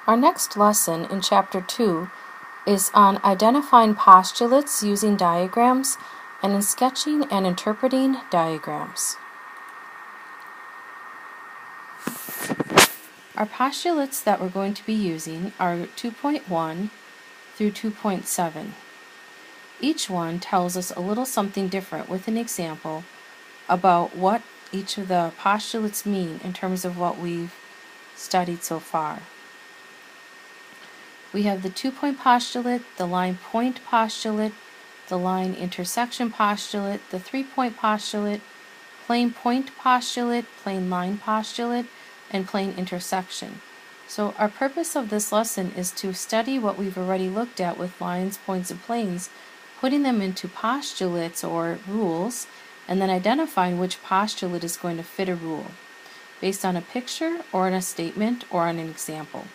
Our next lesson in Chapter 2 is on identifying postulates using diagrams and in sketching and interpreting diagrams. Our postulates that we're going to be using are 2.1 through 2.7. Each one tells us a little something different with an example about what each of the postulates mean in terms of what we've studied so far. We have the 2-point postulate, the line point postulate, the line intersection postulate, the 3-point postulate, plane point postulate, plane line postulate, and plane intersection. So our purpose of this lesson is to study what we've already looked at with lines, points, and planes, putting them into postulates or rules, and then identifying which postulate is going to fit a rule, based on a picture or on a statement or on an example.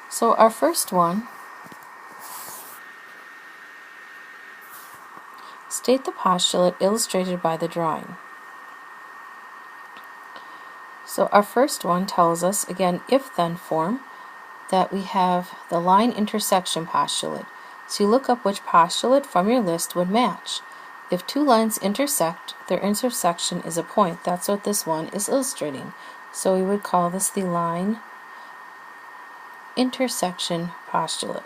So our first one, state the postulate illustrated by the drawing. So our first one tells us, again, if-then form, that we have the line intersection postulate. So you look up which postulate from your list would match. If two lines intersect, their intersection is a point. That's what this one is illustrating. So we would call this the line intersection postulate.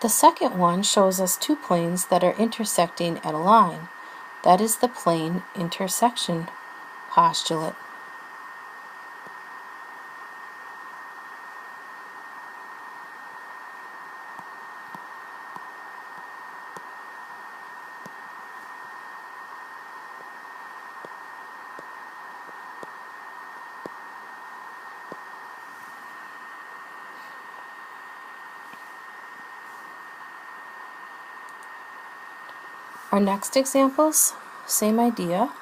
The second one shows us two planes that are intersecting at a line. That is the plane intersection postulate. Our next examples, same idea.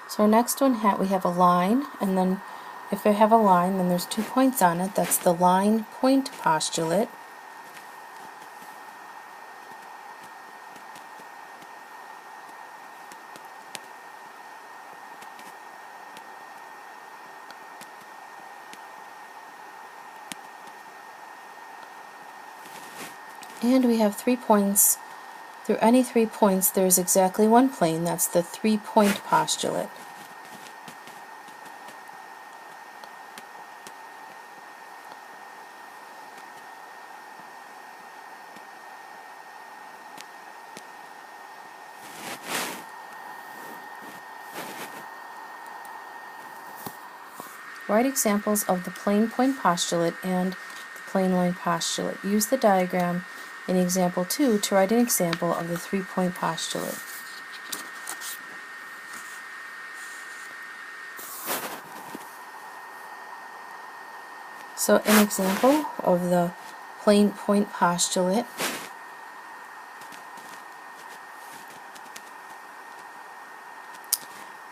So our next one, we have a line, and then if we have a line, then there's 2 points on it. That's the line point postulate. And we have 3 points. Through any 3 points, there's exactly one plane. That's the 3-point postulate. Write examples of the plane point postulate and the plane line postulate. Use the diagram in example 2 to write an example of the 3-point postulate. So an example of the plane point postulate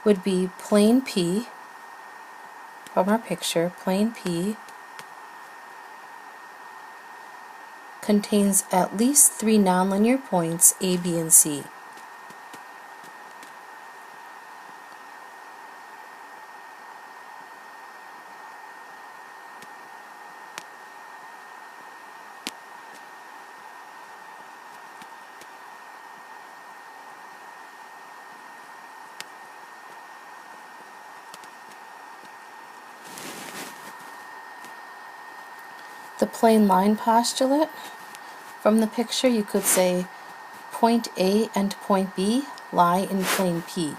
would be plane P. From our picture, plane P contains at least 3 nonlinear points A, B, and C. The plane line postulate, from the picture you could say point A and point B lie in plane P.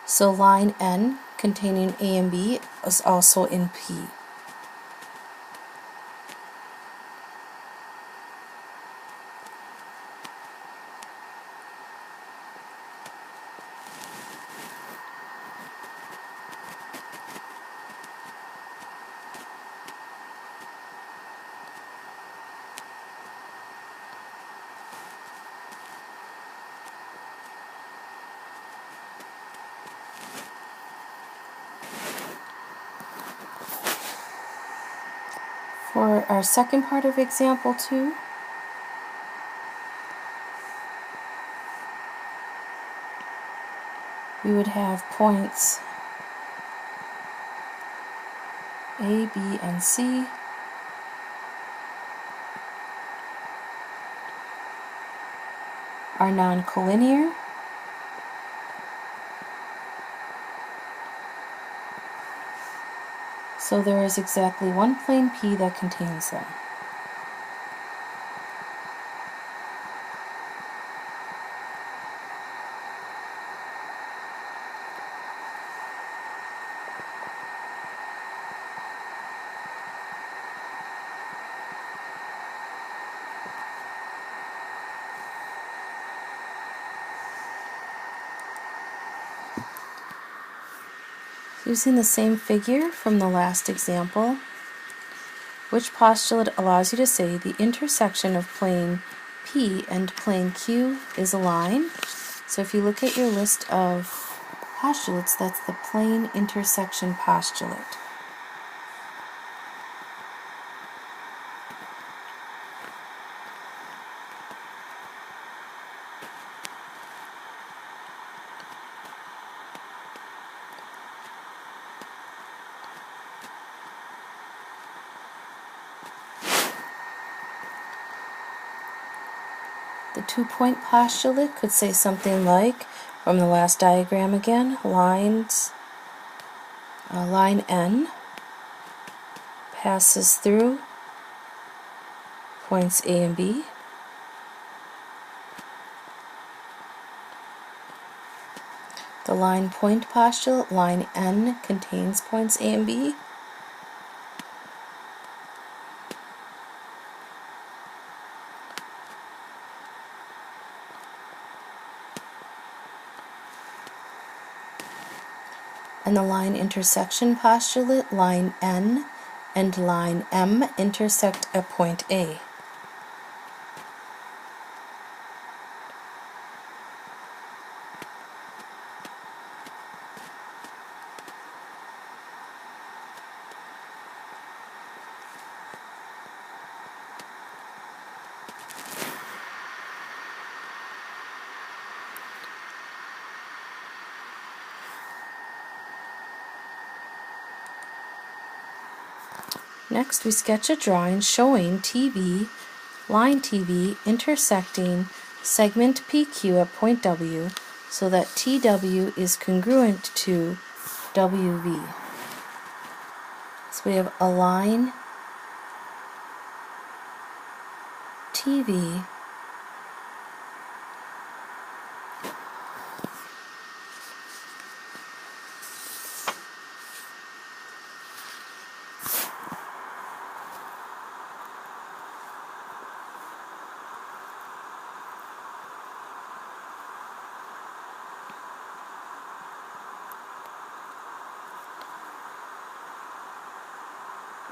So line N containing A and B is also in P. For our second part of example 2, we would have points A, B, and C are non-collinear. So there is exactly one plane P that contains them. Using the same figure from the last example, which postulate allows you to say the intersection of plane P and plane Q is a line? So if you look at your list of postulates, that's the plane intersection postulate. The two-point postulate could say something like, from the last diagram again, line N passes through points A and B. The line point postulate, line N contains points A and B. And the line intersection postulate, line N and line M intersect at point A. Next, we sketch a drawing showing TV, line TV, intersecting segment PQ at point W so that TW is congruent to WV. So we have a line TV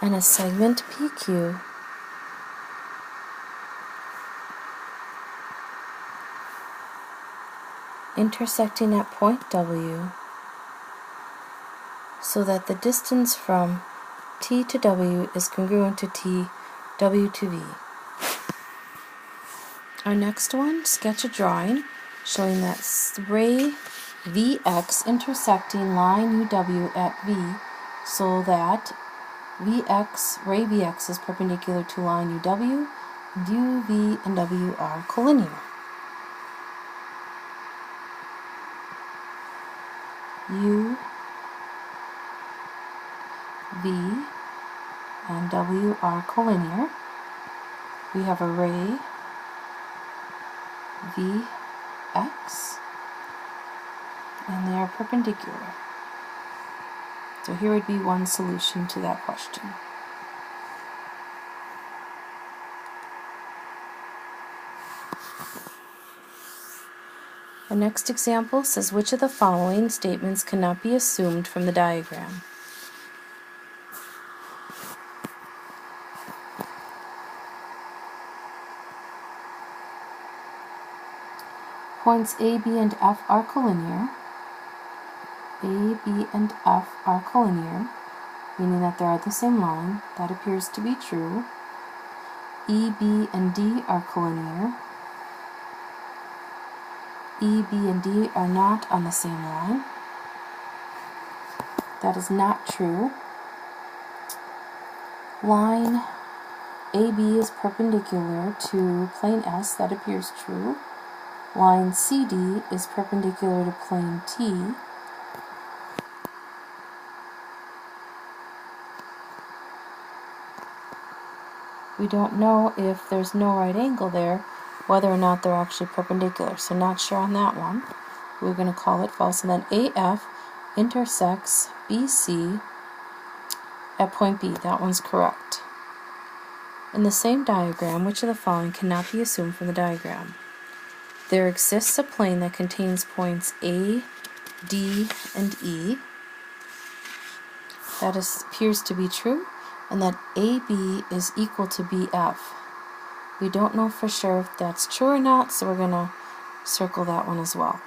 and a segment PQ intersecting at point W so that the distance from T to W is congruent to T, W to V. Our next one, sketch a drawing showing that ray VX intersecting line UW at V so that ray VX is perpendicular to line UW, and UV and W are collinear. U, V, and W are collinear. We have a ray VX, and they are perpendicular. So here would be one solution to that question. The next example says, which of the following statements cannot be assumed from the diagram? Points A, B, and F are collinear. A, B, and F are collinear, meaning that they are the same line. That appears to be true. E, B, and D are collinear. E, B, and D are not on the same line. That is not true. Line AB is perpendicular to plane S. That appears true. Line CD is perpendicular to plane T. We don't know if there's no right angle there, whether or not they're actually perpendicular. So not sure on that one. We're going to call it false. And then AF intersects BC at point B. That one's correct. In the same diagram, which of the following cannot be assumed from the diagram? There exists a plane that contains points A, D, and E. That appears to be true, and that AB is equal to BF. We don't know for sure if that's true or not, so we're going to circle that one as well.